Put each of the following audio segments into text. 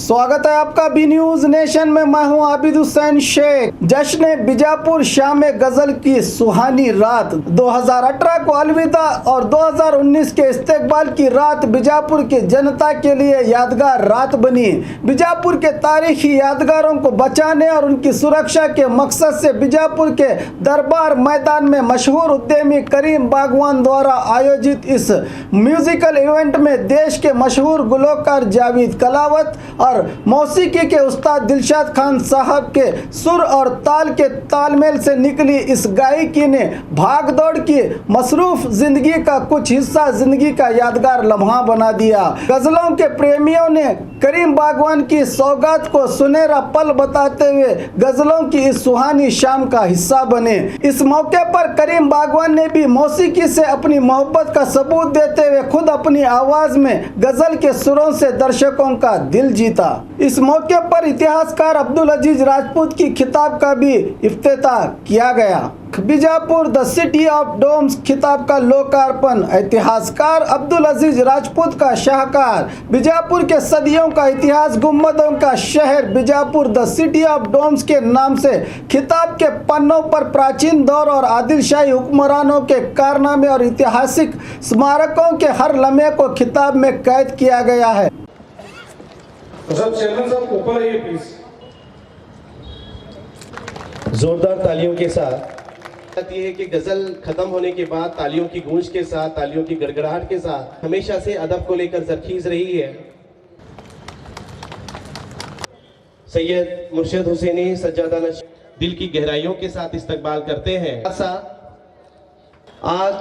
स्वागत है आपका बी न्यूज नेशन में। मैं हूं आबिद हुसैन शेख। जश्न बीजापुर शाम गजल की सुहानी रात 2018 को अलविदा और 2019 के इस्तेकबाल की रात बीजापुर की जनता के लिए यादगार रात बनी। बीजापुर के तारीखी यादगारों को बचाने और उनकी सुरक्षा के मकसद से बीजापुर के दरबार मैदान में मशहूर उद्यमी करीम बागवान द्वारा आयोजित इस म्यूजिकल इवेंट में देश के मशहूर गुलकार जावेद कलावत और मौसीकी के उस्ताद दिलशाद खान साहब के सुर और ताल के तालमेल से निकली इस गायकी ने भाग दौड़ की मसरूफ जिंदगी का कुछ हिस्सा जिंदगी का यादगार लम्हा बना दिया। गजलों के प्रेमियों ने करीम बागवान की सौगात को सुनहरा पल बताते हुए गजलों की इस सुहानी शाम का हिस्सा बने। इस मौके पर करीम बागवान ने भी मौसीकी से अपनी मोहब्बत का सबूत देते हुए खुद अपनी आवाज में गजल के सुरों से दर्शकों का दिल जीता। इस मौके पर इतिहासकार अब्दुल अजीज राजपूत की खिताब का भी इफ्तिताह किया गया। Bijapur the city of domes खिताब का लोकार्पण इतिहासकार अब्दुल अजीज राजपूत का शाहकार। बीजापुर के सदियों का इतिहास गुम्बदों का शहर Bijapur the city of domes के नाम से खिताब के पन्नों पर प्राचीन दौर और आदिलशाही हुक्मरानों के कारनामे और ऐतिहासिक स्मारकों के हर लम्हे को खिताब में कैद किया गया है। तो सब चेयरमैन साहब ऊपर आइए प्लीज। जोरदार तालियों के साथ ये है कि गजल खत्म होने के बाद तालियों की गूंज के साथ, तालियों की गड़गड़ाहट के साथ हमेशा से अदब को लेकर जरखीज रही है। सैयद मुर्शिद हुसैनी सज्जादा नशीं दिल की गहराइयों के साथ इस्तकबाल करते हैं। आज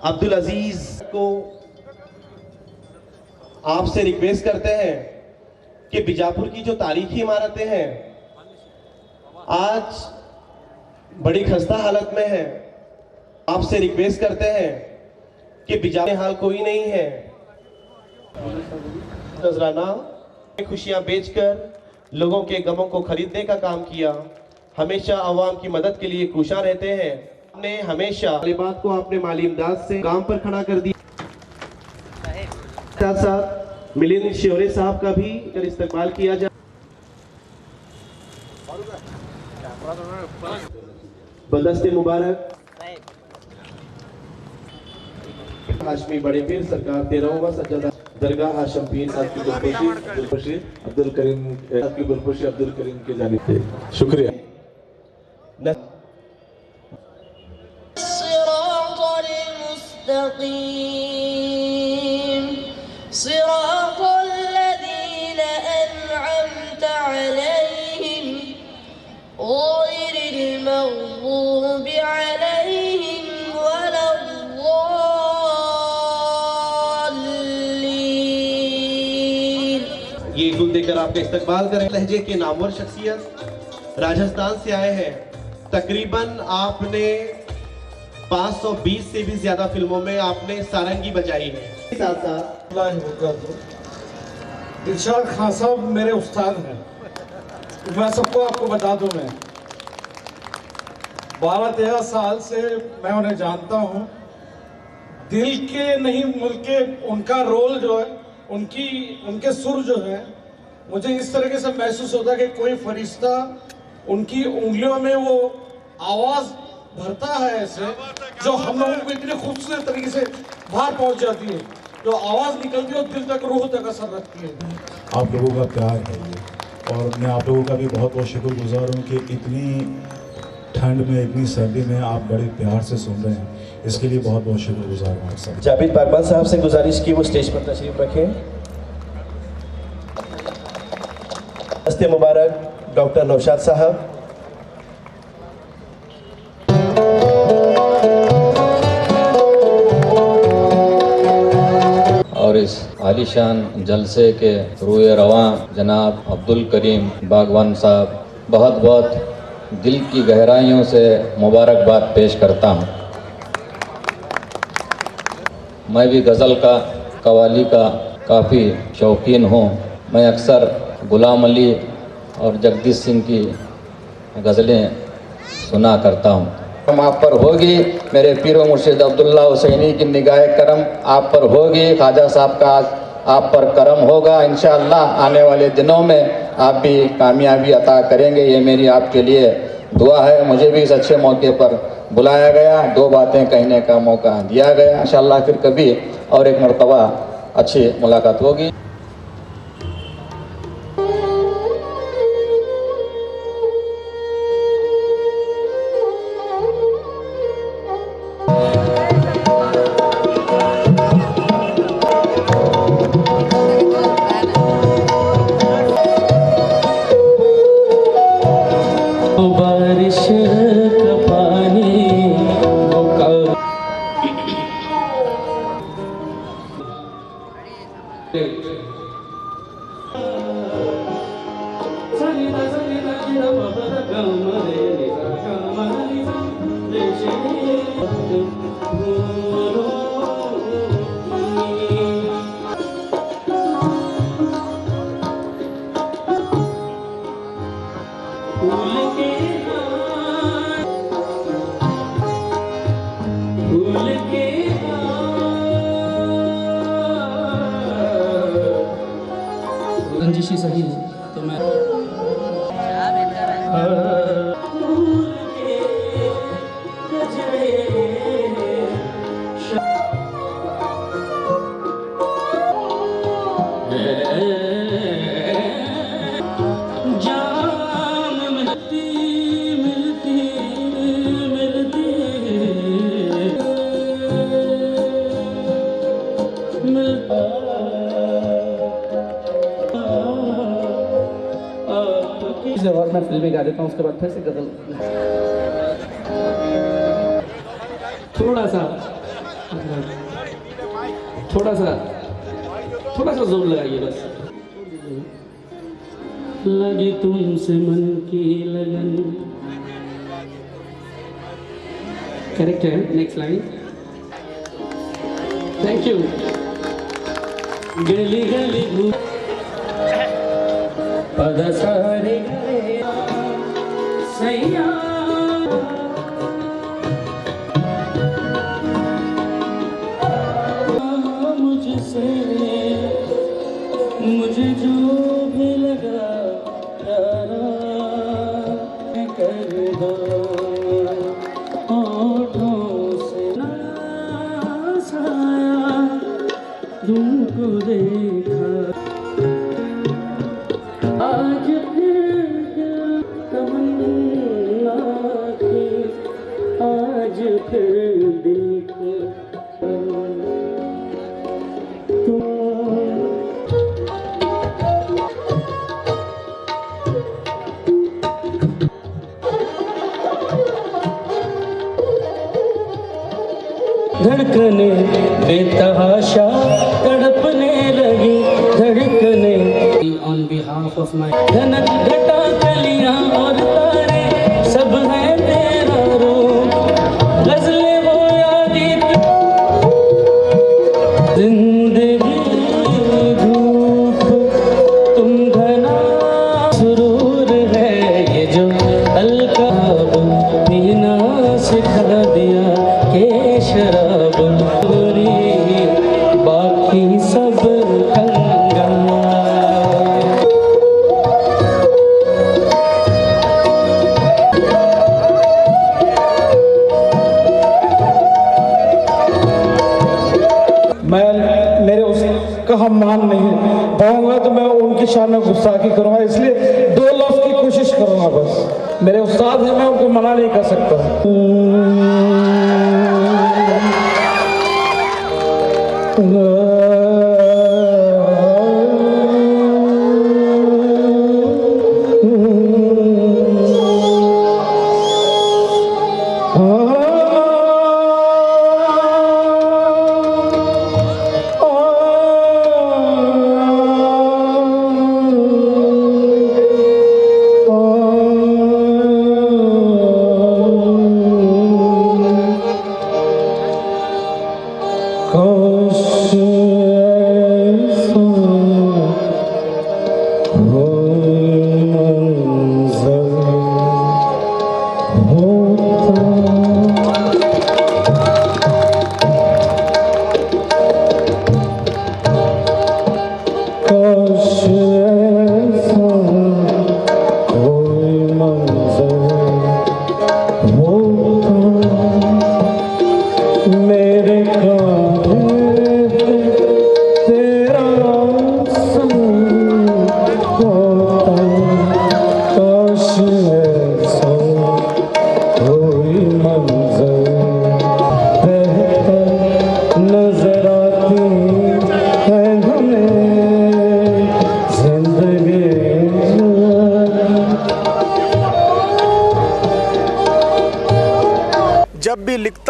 अब्दुल अजीज को आपसे रिक्वेस्ट करते हैं कि बीजापुर की जो तारीखी इमारतें हैं आज बड़ी खस्ता हालत में है। आपसे रिक्वेस्ट करते हैं कि बीजापुर हाल कोई नहीं है। नजराना खुशियां बेचकर लोगों के गमों को खरीदने का काम किया। हमेशा अवाम की मदद के लिए कोशा रहते हैं। आपने हमेशा तालिबात को आपने माली इमदाद से काम पर खड़ा कर दिया। साथ साथ मिलिंद शिवरे साहब का भी इस्तकबाल किया जाए। बदस्ते मुबारक हाशमी बड़े पीर सरकार 13वां सज्जादा दरगाह हाशम पीर साहब की गुलपोशी अब्दुल करीम आपकी गुलपोशी अब्दुल करीम के जानिब से शुक्रिया। ये गुल देकर आपका इस्तकबाल करें। लहजे के नामवर शख्सियत राजस्थान से आए हैं। तकरीबन आपने 520 से भी ज्यादा फिल्मों में आपने सारंगी बजाई है। साथ साथ दिलशाद खान साहब मेरे उस्ताद हैं। मैं सबको आपको बता दूं, मैं 12-13 साल से मैं उन्हें जानता हूं। दिल के नहीं मुल्क के उनका रोल जो है, उनके सुर जो है, मुझे इस तरीके से महसूस होता है कि कोई फरिश्ता उनकी उंगलियों में वो आवाज भरता है ऐसे, जो हम लोगों को इतनी खूबसूरत तरीके से बाहर पहुंच जाती है, जो आवाज निकलती है और दिल तक, रूह तक असर रखती है। आप लोगों का प्यार है ये, और मैं आप लोगों का भी बहुत बहुत शुक्रगुजार हूँ कि इतनी ठंड में, इतनी सर्दी में आप बड़े प्यार से सुन रहे हैं। इसके लिए बहुत बहुत शुक्रगुजार हूँ आप सब। जावेद बागवान साहब से गुजारिश की वो स्टेज पर तशरीफ रखें। दस्ते मुबारक डॉक्टर नौशाद साहब। और इस आलीशान जलसे के रूए रवां जनाब अब्दुल करीम बागवान साहब बहुत बहुत दिल की गहराइयों से मुबारकबाद पेश करता हूँ। मैं भी गज़ल का, कवाली का काफ़ी शौकीन हूँ। मैं अक्सर गुलाम अली और जगदीश सिंह की गज़लें सुना करता हूँ। आप पर होगी मेरे पीरो मुर्शिद अब्दुल्ला हुसैनी की निगाह करम आप पर होगी। ख्वाजा साहब का आप पर करम होगा इंशाअल्लाह। आने वाले दिनों में आप भी कामयाबी अता करेंगे, ये मेरी आपके लिए दुआ है। मुझे भी इस अच्छे मौके पर बुलाया गया, 2 बातें कहने का मौका दिया गया। इंशाअल्लाह फिर कभी और एक मरतबा अच्छी मुलाकात होगी। बारिश का पानी रंजिशी सही है तो मैं जान मिलती मिलती मिलती मिलता और मैं फिल्में गा देता हूँ, उसके बाद फिर से गजल थोड़ा सा जोर लगाइए बस। लगी तुमसे मन की लगन, करेक्ट है। Next line, thank you. गली गली घूम पदसारे सैया मुझसे मुझे जो भी लगा प्यारा कर दो होठों से ना साया तुमको देखा आज फिर तमन्ना की, आज फिर दिल को धड़कने बेतहाशा तड़पने लगी धड़कने। ऑन बिहाफ ऑफ माय धनक घटा कलियां और तारे सब है तेरा रूप, गजलें वो यादी जिंदगी धूप तुम घना सुरूर है ये जो अलकाब पीना सिखा दिया के शराब पूरी बाकी सब कंगाल। मैं मेरे उसका हम मान नहीं पाऊंगा तो मैं उनकी शान में गुस्ताखी करूंगा, इसलिए 2 लफ्ज की कोशिश करूंगा बस। मेरे उस्ताद हैं, मैं उनको मना नहीं कर सकता।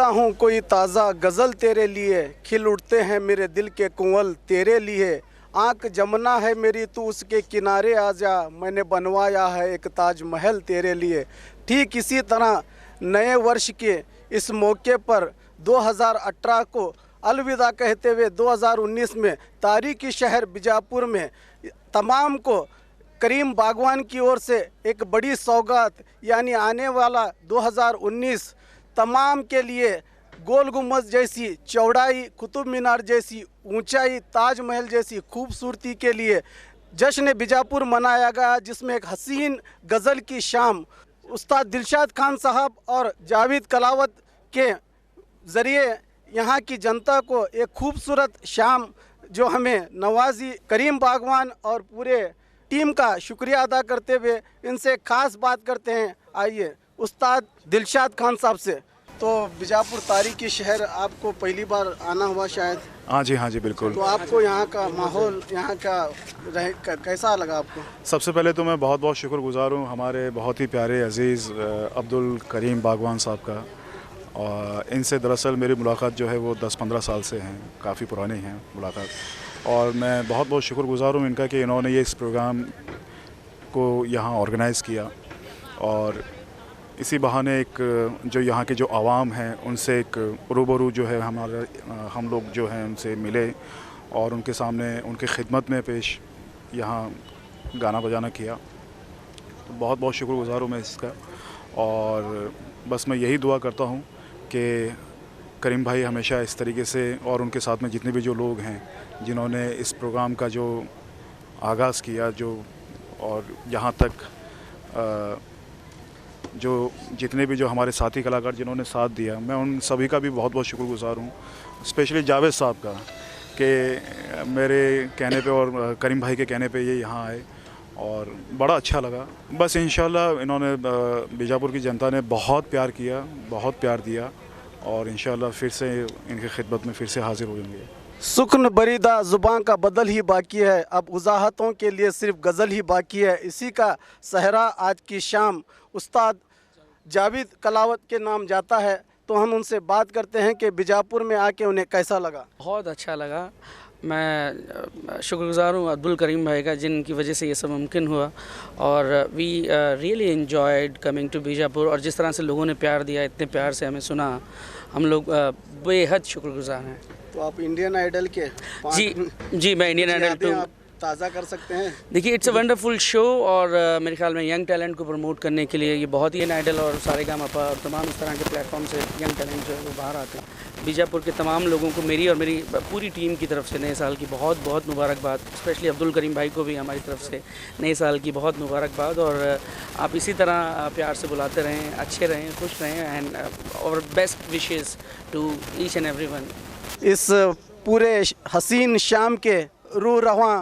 हूँ कोई ताज़ा गज़ल तेरे लिए, खिल उठते हैं मेरे दिल के कुंवल तेरे लिए। आँख जमना है मेरी तू उसके किनारे आ जा, मैंने बनवाया है एक ताज महल तेरे लिए। ठीक इसी तरह नए वर्ष के इस मौके पर 2018 को अलविदा कहते हुए 2019 में तारीखी शहर बीजापुर में तमाम को करीम बागवान की ओर से एक बड़ी सौगात, यानी आने वाला 2019 तमाम के लिए गोल गुम्बद जैसी चौड़ाई, कुतुब मीनार जैसी ऊंचाई, ताजमहल जैसी खूबसूरती के लिए जश्न बीजापुर मनाया गया, जिसमें एक हसीन गज़ल की शाम उस्ताद दिलशाद खान साहब और जावेद कलावत के ज़रिए यहाँ की जनता को एक खूबसूरत शाम जो हमें नवाजी, करीम बागवान और पूरे टीम का शुक्रिया अदा करते हुए इनसे खास बात करते हैं। आइए उस्ताद दिलशाद खान साहब से। तो बीजापुर तारीखी शहर आपको पहली बार आना हुआ शायद? हाँ जी बिल्कुल। तो आपको यहाँ का माहौल, यहाँ का कैसा लगा आपको? सबसे पहले तो मैं बहुत बहुत शुक्रगुजार हूँ हमारे बहुत ही प्यारे अज़ीज़ अब्दुल करीम बागवान साहब का। और इनसे दरअसल मेरी मुलाकात जो है वो 10-15 साल से हैं, काफ़ी पुरानी है मुलाकात। और मैं बहुत बहुत शुक्रगुजार हूँ इनका कि इन्होंने ये इस प्रोग्राम को यहाँ ऑर्गेनाइज़ किया और इसी बहाने एक जो यहाँ के जो आवाम हैं उनसे एक रूबरू जो है हम लोग जो हैं उनसे मिले और उनके सामने उनकी खिदमत में पेश यहाँ गाना बजाना किया। तो बहुत बहुत शुक्रगुजार हूँ मैं इसका। और बस मैं यही दुआ करता हूँ कि करीम भाई हमेशा इस तरीके से और उनके साथ में जितने भी जो लोग हैं जिन्होंने इस प्रोग्राम का जो आगाज़ किया जो और यहाँ तक जो जितने भी जो हमारे साथी कलाकार जिन्होंने साथ दिया, मैं उन सभी का भी बहुत बहुत शुक्रगुजार हूँ। स्पेशली जावेद साहब का कि मेरे कहने पे और करीम भाई के कहने पे ये यहाँ आए और बड़ा अच्छा लगा। बस इंशाल्लाह इन्होंने बीजापुर की जनता ने बहुत प्यार किया, बहुत प्यार दिया और इंशाल्लाह फिर से इनकी खिदमत में फिर से हाजिर हो जाएंगे। सुख्न बरीदा ज़ुबान का बदल ही बाकी है, अब वजाहतों के लिए सिर्फ गज़ल ही बाकी है। इसी का सहरा आज की शाम उस्ताद जावेद कलावत के नाम जाता है। तो हम उनसे बात करते हैं कि बीजापुर में आके उन्हें कैसा लगा। बहुत अच्छा लगा। मैं शुक्रगुजार हूँ अब्दुल करीम भाई का जिनकी वजह से ये सब मुमकिन हुआ। और we really enjoyed coming to Bijapur. और जिस तरह से लोगों ने प्यार दिया, इतने प्यार से हमें सुना, हम लोग बेहद शुक्रगुजार हैं। तो आप इंडियन आइडल के जी मैं इंडियन आइडल तो ताज़ा कर सकते हैं। देखिए इट्स अ वंडरफुल शो और मेरे ख्याल में यंग टैलेंट को प्रमोट करने के लिए ये बहुत ही आइडल और सारेगामापा और तमाम इस तरह के प्लेटफॉर्म से यंग टैलेंट जो है वो बाहर आते हैं। बीजापुर के तमाम लोगों को मेरी और मेरी पूरी टीम की तरफ से नए साल की बहुत बहुत मुबारकबाद। स्पेशली अब्दुल करीम भाई को भी हमारी तरफ से नए साल की बहुत मुबारकबाद। और आप इसी तरह प्यार से बुलाते रहें, अच्छे रहें, खुश रहें एंड और best wishes to each and everyone. इस पूरे हसीन शाम के रूह रवां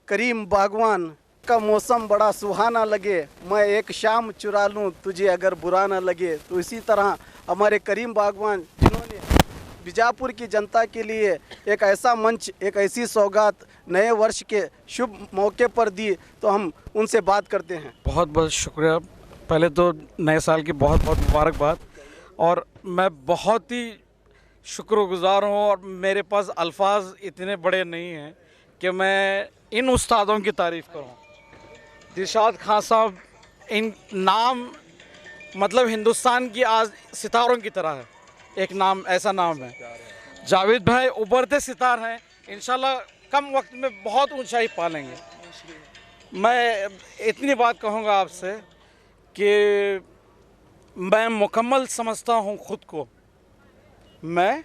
करीम बागवान का मौसम बड़ा सुहाना लगे, मैं एक शाम चुरा लूँ तुझे अगर बुरा ना लगे। तो इसी तरह हमारे करीम बागवान जिन्होंने बीजापुर की जनता के लिए एक ऐसा मंच, एक ऐसी सौगात नए वर्ष के शुभ मौके पर दी, तो हम उनसे बात करते हैं। बहुत बहुत शुक्रिया। पहले तो नए साल की बहुत बहुत मुबारकबाद। और मैं बहुत ही शुक्रगुजार हूँ और मेरे पास अल्फाज इतने बड़े नहीं हैं कि मैं इन उस्तादों की तारीफ़ करूं। दिलशाद खान साहब इन नाम मतलब हिंदुस्तान की आज सितारों की तरह है, एक नाम ऐसा नाम है। जावेद भाई उभरते सितार हैं, इंशाल्लाह कम वक्त में बहुत ऊंचाई पा लेंगे। मैं इतनी बात कहूँगा आपसे कि मैं मुकम्मल समझता हूँ ख़ुद को, मैं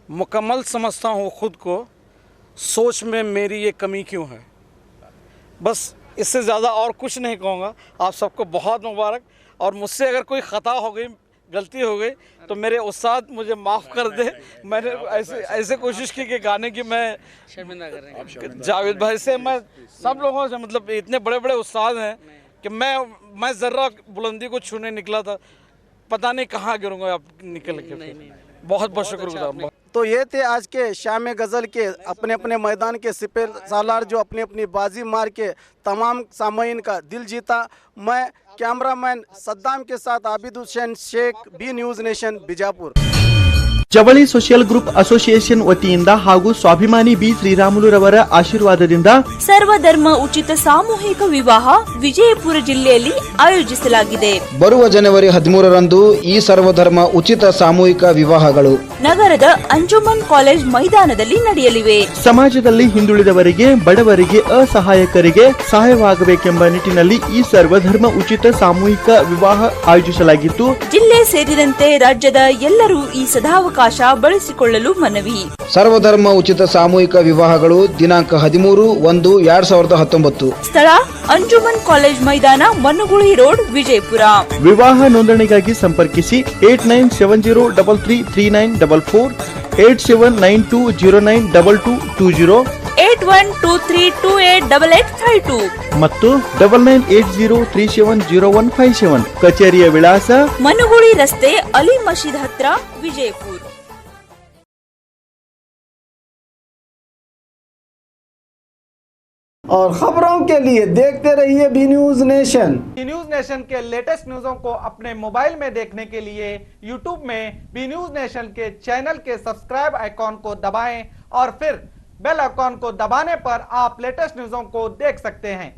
मुकम्मल समझता हूँ ख़ुद को, सोच में मेरी ये कमी क्यों है। बस इससे ज़्यादा और कुछ नहीं कहूँगा। आप सबको बहुत मुबारक। और मुझसे अगर कोई ख़ता हो गई, गलती हो गई तो मेरे उस्ताद मुझे माफ़ कर दे। मैंने ऐसे कोशिश की कि गाने की मैं शर्मिंदा कर रहे हैं जावेद भाई से, मैं सब लोगों से, मतलब इतने बड़े बड़े उस्ताद हैं कि मैं ज़र्रा बुलंदी को छूने निकला था, पता नहीं कहाँ गिरूँगा आप निकल के। बहुत बहुत शुक्रगुजार। तो ये थे आज के शाम गज़ल के अपने अपने मैदान के सिपह सालार जो अपनी अपनी बाजी मार के तमाम सामईन का दिल जीता। मैं कैमरामैन सद्दाम के साथ Abid Hussain Shaikh, B News Nation Bijapur. ಚವಳಿ ಸೋಷಿಯಲ್ ಗ್ರೂಪ್ ಅಸೋಸಿಯೇಷನ್ ವತಿಯಿಂದ ಹಾಗೂ ಸ್ವಾಭಿಮಾನಿ ಬಿ ಶ್ರೀರಾಮುಲುರವರ ಆಶೀರ್ವಾದದಿಂದ ಸರ್ವಧರ್ಮ ಉಚಿತ ಸಾಮೂಹಿಕ ವಿವಾಹ ವಿಜಯಪುರ ಜಿಲ್ಲೆಯಲ್ಲಿ ಆಯೋಜಿಸಲಾಗಿದೆ. ಬರುವ ಜನವರಿ 13ರಂದು ಈ ಸರ್ವಧರ್ಮ ಉಚಿತ ಸಾಮೂಹಿಕ ವಿವಾಹಗಳು ನಗರದ ಅಂಜುಮನ್ ಕಾಲೇಜ್ ಮೈದಾನದಲ್ಲಿ ನಡೆಯಲಿವೆ. ಸಮಾಜದಲ್ಲಿ ಹಿಂದುಳಿದವರಿಗೆ, ಬಡವರಿಗೆ, ಅಸಹಾಯಕರಿಗೆ ಸಹಾಯವಾಗಬೇಕೆಂಬ ನಿಟ್ಟಿನಲ್ಲಿ ಈ ಸರ್ವಧರ್ಮ ಉಚಿತ ಸಾಮೂಹಿಕ ವಿವಾಹ ಆಯೋಜಿಸಲಾಗಿತ್ತು. ಜಿಲ್ಲೆ ಸೇರಿದಂತೆ ರಾಜ್ಯದ ಎಲ್ಲರೂ ಈ ಸದಾವಕಾಶ ಬಳಸಿಕೊಳ್ಳಲು ಮನವಿ. ಸರ್ವಧರ್ಮ ಉಚಿತ ಸಾಮೂಹಿಕ ವಿವಾಹಗಳು ದಿನಾಂಕ 13/1/2019. ಸ್ಥಳ ಅಂಜುಮನ್ ಕಾಲೇಜ್ ಮೈದಾನ, ಮನ್ನಗುಳಿ ರೋಡ್, ವಿಜಯಪುರ. ವಿವಾಹ ನೋಂದಣಿಗಾಗಿ ಸಂಪರ್ಕಿಸಿ 8970333944, 8792092220, 8123288852 ಮತ್ತು 9980370157. ಕಚೇರಿಯ ವಿಳಾಸ ಮನುಗುಳಿ ರಸ್ತೆ, ಅಲಿ ಮಸೀದ್ ಹತ್ರ, ವಿಜಯಪುರ. और खबरों के लिए देखते रहिए B news nation. B news nation के लेटेस्ट न्यूज़ों को अपने मोबाइल में देखने के लिए यूट्यूब में बी न्यूज नेशन के चैनल के सब्सक्राइब आइकॉन को दबाएं और फिर बेल आइकॉन को दबाने पर आप लेटेस्ट न्यूज़ों को देख सकते हैं।